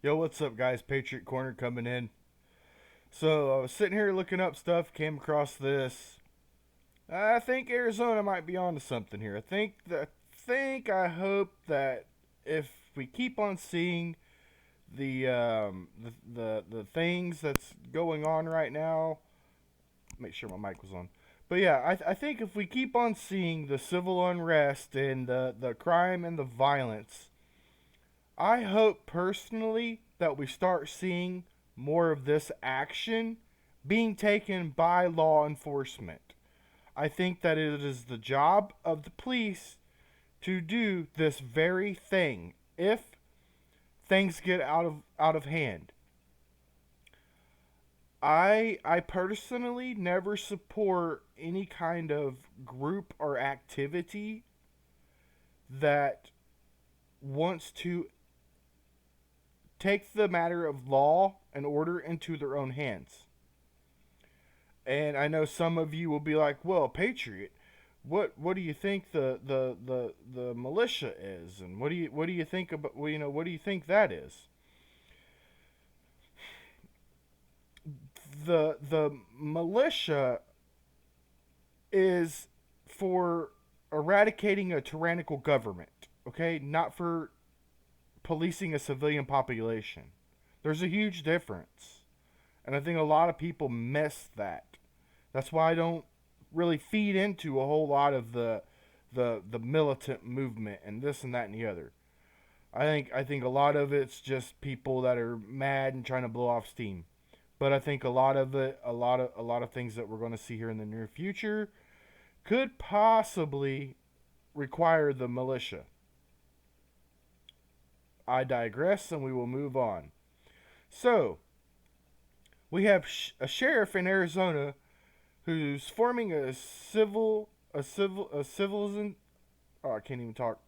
Yo, what's up, guys? Patriot Corner coming in. So, I was sitting here looking up stuff, came across this. I think Arizona might be onto something here. I hope that if we keep on seeing the things that's going on right now, make sure my mic was on. But yeah, I think if we keep on seeing the civil unrest and the crime and the violence, I hope personally that we start seeing more of this action being taken by law enforcement. I think that it is the job of the police to do this very thing if things get out of hand. I personally never support any kind of group or activity that wants to take the matter of law and order into their own hands. And I know some of you will be like, "Well, Patriot, what do you think the militia is, and what do you think about what do you think that is?" The militia is for eradicating a tyrannical government, okay? Not for policing a civilian population. There's a huge difference. And I think a lot of people miss that. That's why I don't really feed into a whole lot of the militant movement and this and that and the other. I think a lot of it's just people that are mad and trying to blow off steam. But I think a lot of it, a lot of things that we're going to see here in the near future could possibly require the militia. I digress, and we will move on. So we have a sheriff in Arizona who's forming a citizen. Oh, I can't even talk.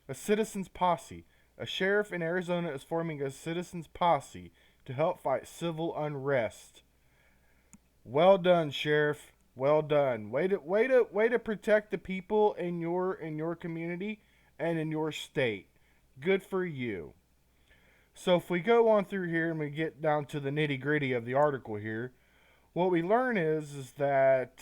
A citizens posse. A sheriff in Arizona is forming a citizens posse to help fight civil unrest. Well done, sheriff. Well done. Way to protect the people in your community and in your state. Good for you. So if we go on through here and we get down to the nitty gritty of the article here, what we learn is that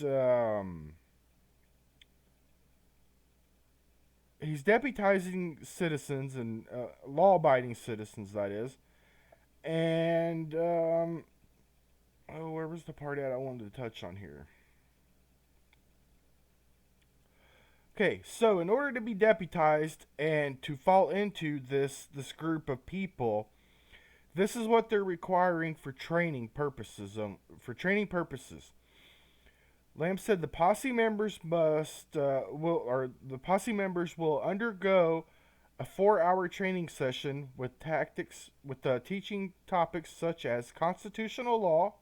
he's deputizing citizens and law-abiding citizens, that is. And oh, where was the part at I wanted to touch on here? Okay, so in order to be deputized and to fall into this group of people, this is what they're requiring for training purposes. Lamb said the posse members will undergo a 4-hour training session with teaching topics such as constitutional law.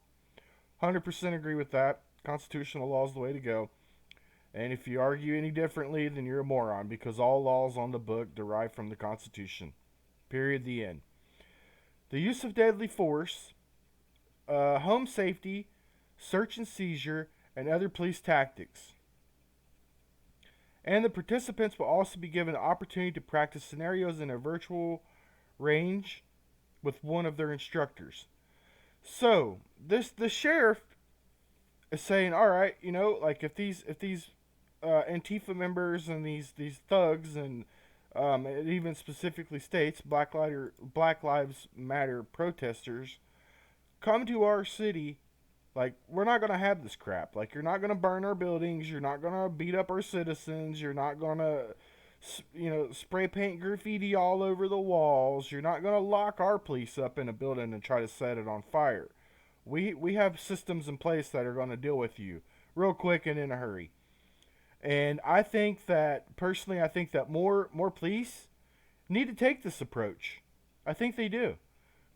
100% agree with that. Constitutional law is the way to go. And if you argue any differently, then you're a moron because all laws on the book derive from the Constitution. Period. The end. The use of deadly force, home safety, search and seizure, and other police tactics. And the participants will also be given the opportunity to practice scenarios in a virtual range with one of their instructors. So the sheriff is saying, all right, like if these Antifa members and these thugs and it even specifically states Black Lives Matter protesters come to our city. Like, we're not going to have this crap. Like, you're not going to burn our buildings. You're not going to beat up our citizens. You're not going to, spray paint graffiti all over the walls. You're not going to lock our police up in a building and try to set it on fire. We have systems in place that are going to deal with you real quick and in a hurry. And personally, I think that more police need to take this approach. I think they do.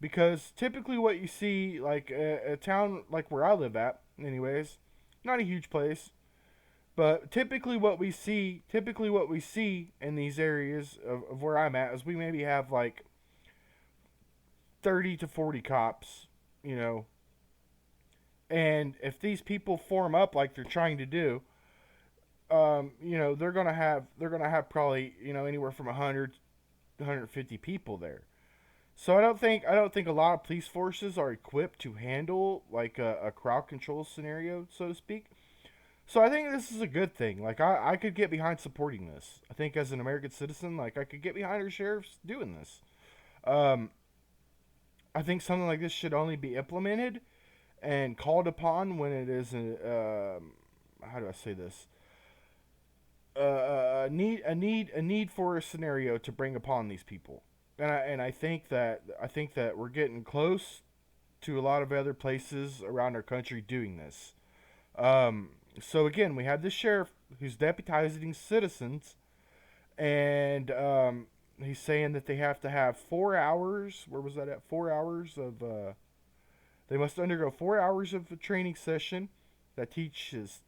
Because typically what you see, like a town like where I live at, anyways, not a huge place, but typically what we see in these areas of where I'm at is we maybe have like 30 to 40 cops, you know, and if these people form up like they're trying to do, they're gonna have probably anywhere from 100 to 150 people there. So I don't think a lot of police forces are equipped to handle like a crowd control scenario, so to speak. So I think this is a good thing. Like I could get behind supporting this. I think as an American citizen, like I could get behind our sheriffs doing this. Um, I think something like this should only be implemented and called upon when it is how do I say this? A need for a scenario to bring upon these people. And I think that we're getting close to a lot of other places around our country doing this. So again, we have this sheriff who's deputizing citizens, and he's saying that they have to have 4 hours. Where was that at? 4 hours of. They must undergo 4 hours of a training session that teaches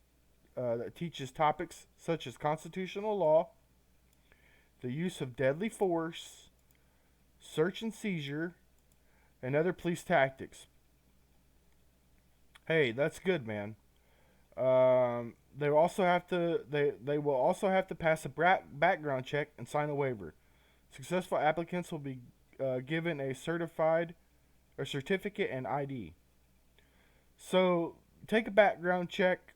topics such as constitutional law, the use of deadly force, search and seizure, and other police tactics. Hey, that's good, man. They will also have to pass a background check and sign a waiver. Successful applicants will be given a certificate and ID. So take a background check.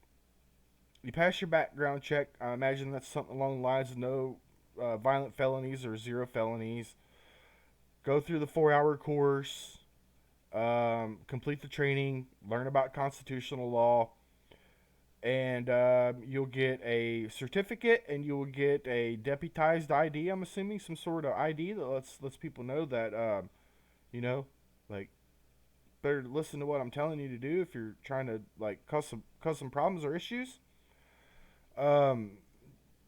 You pass your background check. I imagine that's something along the lines of no violent felonies or zero felonies. Go through the 4 hour course. Complete the training. Learn about constitutional law, and you'll get a certificate, and you'll get a deputized ID. I'm assuming some sort of ID that lets people know that you know, like better listen to what I'm telling you to do if you're trying to like cause some problems or issues. Um,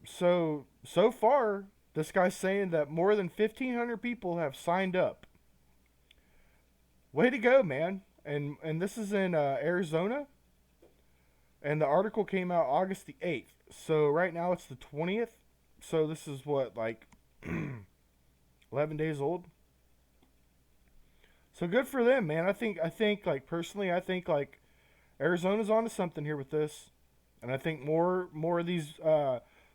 so far, this guy's saying that more than 1,500 people have signed up. Way to go, man! And this is in Arizona, and the article came out August the 8th. So right now it's the 20th. So this is what, like 11 days old. So good for them, man. I think like personally, I think like Arizona's onto something here with this, and I think more of these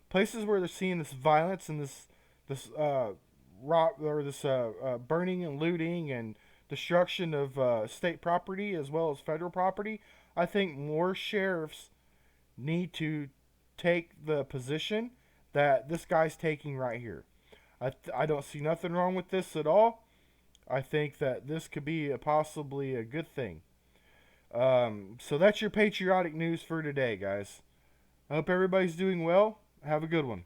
places where they're seeing this violence and this rock or this burning and looting and destruction of state property as well as federal property. I think more sheriffs need to take the position that this guy's taking right here. I don't see nothing wrong with this at all. I think that this could be possibly a good thing. So that's your patriotic news for today, guys. I hope everybody's doing well. Have a good one.